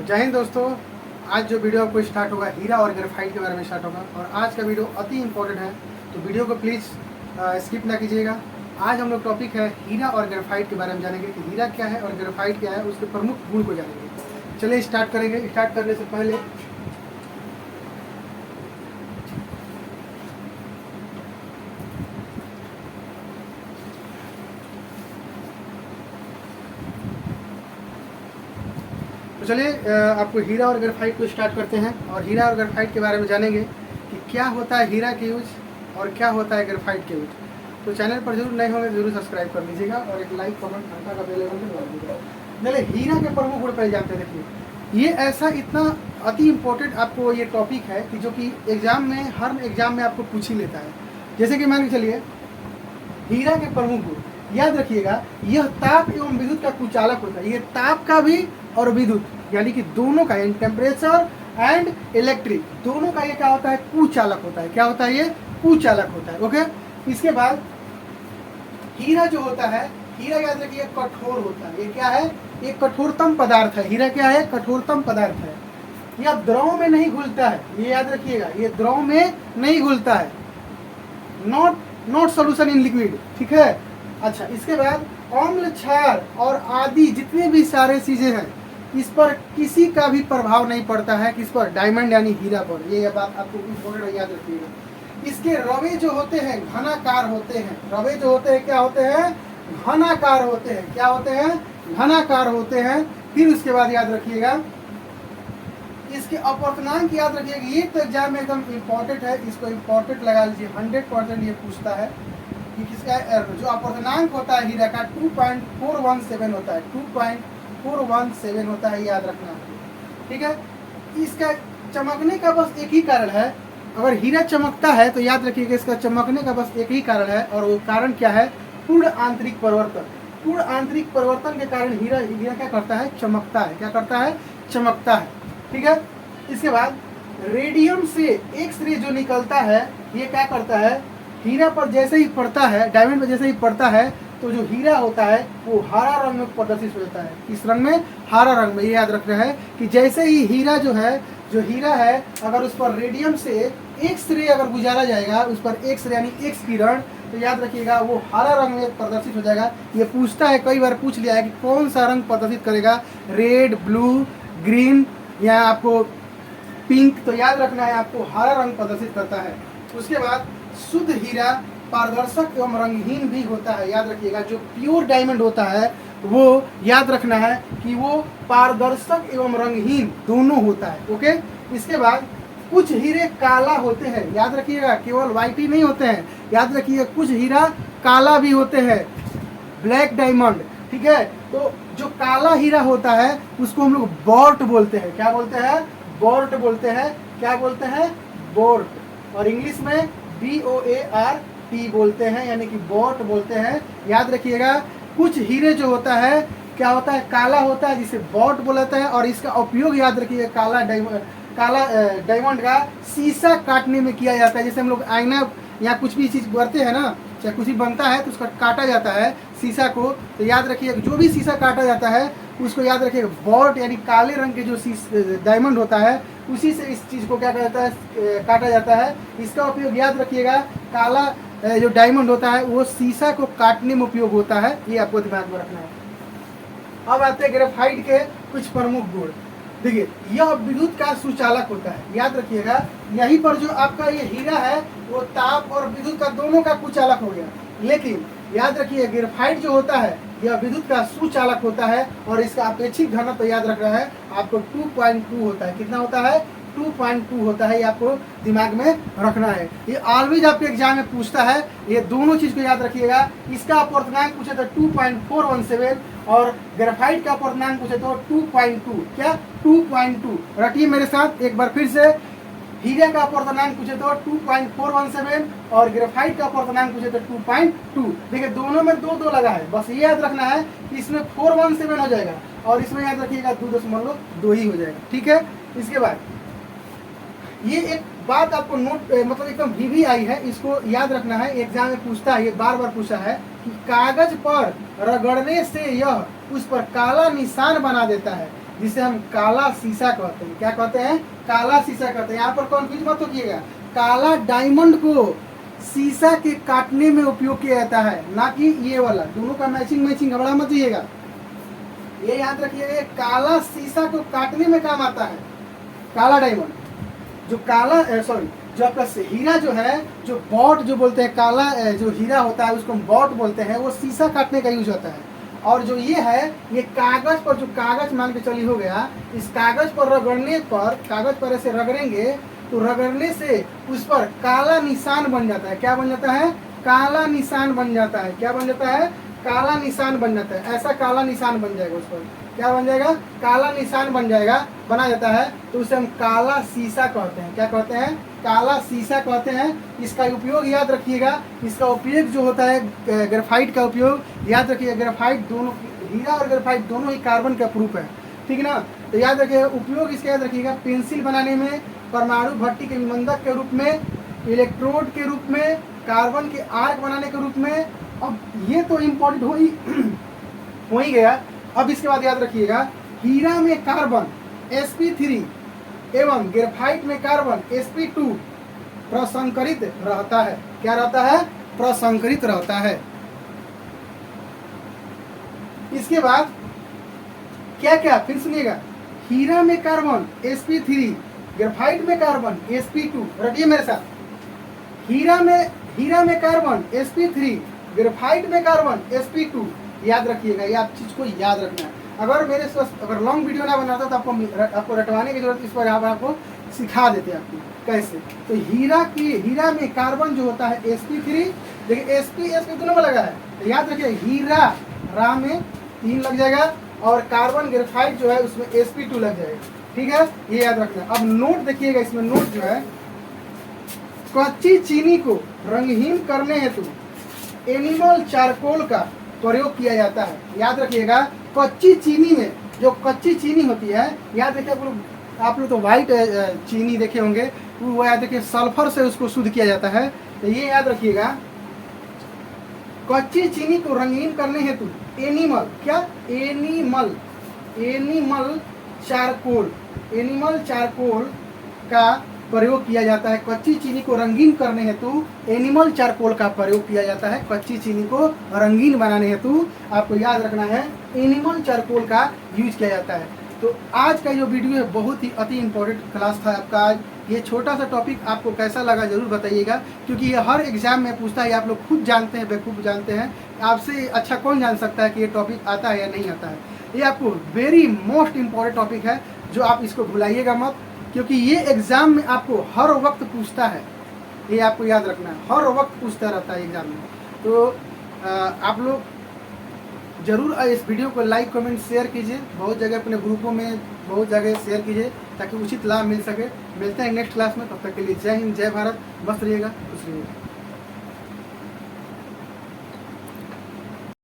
तो जय हिंद दोस्तों। आज जो वीडियो आपको स्टार्ट होगा हीरा और ग्रेफाइट के बारे में स्टार्ट होगा और आज का वीडियो अति इंपॉर्टेंट है, तो वीडियो को प्लीज़ स्किप ना कीजिएगा। आज हम लोग टॉपिक है हीरा और ग्रेफाइट के बारे में जानेंगे कि हीरा क्या है और ग्रेफाइट क्या है, उसके प्रमुख गुण को जानेंगे। चलिए स्टार्ट करेंगे। स्टार्ट करने से पहले तो चलिए आपको हीरा और ग्रेफाइट को स्टार्ट करते हैं और हीरा और ग्रेफाइट के बारे में जानेंगे कि क्या होता है हीरा के यूज और क्या होता है ग्रेफाइट के यूज। तो चैनल पर जरूर नए होंगे जरूर सब्सक्राइब कर लीजिएगा और एक लाइक कमेंट घंटा का बेल आइकन दबा दीजिएगा। चलिए हीरा के प्रमुख गुण पहले जानते हैं। देखिए ये ऐसा इतना अति इम्पोर्टेंट आपको ये टॉपिक है कि जो कि एग्जाम में हर एग्जाम में आपको पूछ ही लेता है। जैसे कि मान के चलिए हीरा के प्रमुख गुण याद रखिएगा, यह ताप एवं विद्युत का कुचालक होता है। ये ताप का भी और विद्युत यानी कि दोनों का टेम्परेचर एंड इलेक्ट्रिक दोनों का ये क्या होता है, कुचालक होता है। क्या होता है, ये कुचालक होता है। ओके, इसके बाद हीरा जो होता है, हीरा याद रखिए कठोर होता है। ये क्या है, ये कठोरतम पदार्थ है। हीरा क्या है, कठोरतम पदार्थ है। यह द्रव में नहीं घुलता है, ये याद रखिएगा, ये द्रव में नहीं घुलता है। नॉट सोल्यूशन इन लिक्विड, ठीक है। अच्छा, इसके बाद अम्ल, क्षार और आदि जितने भी सारे चीजें हैं इस पर किसी का भी प्रभाव नहीं पड़ता है। किस पर, डायमंड यानी हीरा पर। ये बात आपको इम्पोर्टेंट याद रखिएगा। इसके रवे जो होते हैं घनाकार होते हैं। रवे जो होते हैं क्या होते हैं, घनाकार होते हैं। क्या होते हैं, घनाकार होते हैं। फिर उसके बाद याद रखिएगा इसके अपवर्तनांक याद रखिएगा। ये तो एग्जाम में एकदम इम्पोर्टेंट है, इसको इम्पोर्टेंट लगा लीजिए। 100% ये पूछता है कि किसका जो अपवर्तनांक होता है हीरा का 2.417 होता है। 2.417 होता है, याद रखना, ठीक है। इसका चमकने का बस एक ही कारण है। अगर हीरा चमकता है तो याद रखिएगा इसका चमकने का बस एक ही कारण है और वो कारण क्या है, पूर्ण आंतरिक परिवर्तन। पूर्ण आंतरिक परिवर्तन के कारण हीरा क्या करता है, चमकता है। क्या करता है, चमकता है, ठीक है। इसके बाद रेडियम से एक्स रे जो निकलता है ये क्या करता है, हीरा पर जैसे ही पड़ता है, डायमंड पर जैसे ही पड़ता है तो जो हीरा होता है वो हरा रंग में प्रदर्शित हो जाता है। किस रंग में, हरा रंग में। ये याद रखना है कि जैसे ही हीरा जो हीरा है अगर उस पर रेडियम से एक्स रे अगर गुजारा जाएगा, उस पर एक्स रे यानी एक्स किरण, तो याद रखिएगा वो हरा रंग में प्रदर्शित हो जाएगा। ये पूछता है, कई बार पूछ लिया है कि कौन सा रंग प्रदर्शित करेगा, रेड, ब्लू, ग्रीन या आपको पिंक। तो याद रखना है आपको हरा रंग प्रदर्शित करता है। उसके बाद शुद्ध हीरा पारदर्शक एवं रंगहीन भी होता है। याद रखिएगा जो प्योर डायमंड होता है वो याद रखना है कि वो पारदर्शक एवं रंगहीन दोनों होता है। ओके, इसके बाद कुछ हीरे काला होते हैं। याद रखिएगा केवल व्हाइट ही नहीं होते हैं, याद रखिएगा कुछ हीरा काला भी होते हैं, ब्लैक डायमंड, ठीक है। तो जो काला हीरा होता है उसको हम लोग बोर्ट बोलते हैं। क्या बोलते हैं, बोर्ट बोलते हैं। क्या बोलते हैं, बोर्ट। और इंग्लिश में BOART बोलते हैं, यानी कि बोर्ट बोलते हैं। याद रखिएगा कुछ हीरे जो होता है क्या होता है, काला होता है, जिसे बोर्ट बोलता है। और इसका उपयोग याद रखिएगा काला डायमंड का शीशा काटने में किया जाता है। जैसे हम लोग आईना या कुछ भी चीज़ करते हैं ना, चाहे कुछ भी बनता है तो उसका काटा जाता है शीशा को। तो याद रखिए जो भी शीशा काटा जाता है उसको याद रखिएगा बोर्ट यानी काले रंग के जो डायमंड होता है उसी से इस चीज़ को क्या कहता है, काटा जाता है। इसका उपयोग याद रखिएगा काला जो डायमंड होता है वो शीशा को काटने में उपयोग होता है, ये आपको दिमाग में रखना है। अब आते हैं ग्रेफाइट के कुछ प्रमुख गुण। देखिए यह विद्युत का सुचालक होता है। याद रखिएगा यहीं पर जो आपका ये हीरा है वो ताप और विद्युत का दोनों का कुचालक हो गया, लेकिन याद रखिए ग्रेफाइट जो होता है यह विद्युत का सुचालक होता है और इसका अपेक्षित घनत्व तो याद रखना है आपको 2.2 होता है। कितना होता है, 2.2 होता है, ये आपको दिमाग में रखना है। ये ऑलवेज आपके एग्जाम में पूछता है, ये दोनों चीज को याद रखिएगा। इसका अपवर्तनांक पूछे तो 2.417 और ग्रेफाइट का अपवर्तनांक पूछे तो 2.2। क्या, 2.2 रखिए मेरे साथ एक बार फिर से। हीरा का अपवर्तनांक पूछे तो 2.417 और ग्रेफाइट का अपवर्तनांक पूछे तो 2.2। देखिए दोनों में 2 लगा है, बस ये याद रखना है कि इसमें 417 हो जाएगा और इसमें याद रखिएगा 2.2 ही हो जाएगा, ठीक है। इसके बाद ये एक बात आपको नोट मतलब एकदम भी आई है, इसको याद रखना है, एग्जाम में पूछता है, ये बार पूछा है कि कागज पर रगड़ने से यह उस पर काला निशान बना देता है। जिसे हम काला शीशा कहते हैं। क्या कहते हैं? काला शीशा कहते हैं। यहाँ पर कन्फ्यूज मत होइएगा, काला डायमंड को शीशा के काटने में उपयोग किया जाता है, ना कि ये वाला। दोनों का मैचिंग घबरा मत जाइएगा, ये याद रखिएगा। काला शीशा को काटने में काम आता है काला डायमंड। जो काला सॉरी जो आपका हीरा जो है, जो बॉट जो बोलते हैं, काला जो हीरा होता है उसको हम बॉट बोलते हैं, वो शीशा काटने का यूज होता है। और जो ये है, ये कागज पर, जो कागज मान के चली हो गया, इस कागज पर रगड़ने पर, कागज पर ऐसे रगड़ेंगे तो रगड़ने से उस पर काला निशान बन जाता है। क्या बन जाता है? काला निशान बन जाता है। क्या बन जाता है? काला निशान बन जाता है। ऐसा काला निशान बन जाएगा उस पर। क्या बन जाएगा? काला निशान बन जाएगा, बना जाता है। तो उसे हम काला शीशा कहते हैं। क्या कहते हैं? काला शीशा कहते हैं। इसका उपयोग याद रखिएगा, इसका उपयोग जो होता है ग्रेफाइट का उपयोग याद रखिएगा। ग्रेफाइट दोनों, हीरा और ग्रेफाइट दोनों ही कार्बन का प्रूफ है, ठीक है ना। तो याद रखिएगा उपयोग इसका, याद रखिएगा पेंसिल बनाने में, परमाणु भट्टी के विमंदक के रूप में, इलेक्ट्रोड के रूप में, कार्बन के आर्क बनाने के रूप में। अब ये तो इम्पोर्टेंट हो ही गया। अब इसके बाद याद रखिएगा, हीरा में कार्बन sp3 एवं ग्रेफाइट में कार्बन sp2 प्रसंकरित रहता है। क्या रहता है? प्रसंकरित रहता है। इसके बाद क्या क्या, फिर सुनिएगा, हीरा में कार्बन sp3, ग्रेफाइट में कार्बन sp2। रखिए मेरे साथ, हीरा में कार्बन sp3, ग्रेफाइट में कार्बन sp2। याद रखिएगा, ये आप चीज को याद रखना है। अगर लॉन्ग वीडियो ना बनाता तो आपको रटवाने की जरूरत, इस पर आपको सिखा देते हैं आपको कैसे। तो हीरा में कार्बन जो होता है sp3, देखिए sp दोनों में लगा है, तो याद रखिए हीरा रा में 3 लग जाएगा, और कार्बन ग्रेफाइट जो है उसमें sp2 लग जाएगा, ठीक है, ये याद रखना। अब नोट देखिएगा, इसमें नोट जो है, कच्ची चीनी को रंगहीन करने हेतु एनिमल चारकोल का प्रयोग किया जाता है। याद रखिएगा, कच्ची चीनी में, जो कच्ची चीनी होती है, याद रखिए आप लोग तो व्हाइट चीनी देखे होंगे, वो याद रखिए सल्फर से उसको शुद्ध किया जाता है। तो ये याद रखिएगा, कच्ची चीनी को रंगीन करने हेतु एनिमल, क्या? एनिमल चारकोल का प्रयोग किया जाता है। कच्ची चीनी को रंगीन करने हेतु एनिमल चारकोल का प्रयोग किया जाता है। कच्ची चीनी को रंगीन बनाने हेतु आपको याद रखना है, एनिमल चारकोल का यूज किया जाता है। तो आज का जो वीडियो है बहुत ही अति इम्पोर्टेंट क्लास था आपका आज। ये छोटा सा टॉपिक आपको कैसा लगा जरूर बताइएगा, क्योंकि ये हर एग्जाम में पूछता है, आप लोग खुद जानते हैं, बेखूब जानते हैं। आपसे अच्छा कौन जान सकता है कि ये टॉपिक आता है या नहीं आता है। ये आपको वेरी मोस्ट इम्पॉर्टेंट टॉपिक है, जो आप इसको भुलाइएगा मत, क्योंकि ये एग्ज़ाम में आपको हर वक्त पूछता है। ये आपको याद रखना है, हर वक्त पूछता रहता है एग्ज़ाम में। तो आप लोग ज़रूर इस वीडियो को लाइक कमेंट शेयर कीजिए, बहुत जगह अपने ग्रुपों में बहुत जगह शेयर कीजिए, ताकि उचित लाभ मिल सके। मिलते हैं नेक्स्ट क्लास में, तब तक के लिए जय हिंद, जय भारत। मस्त रहिएगा, खुश रहिएगा।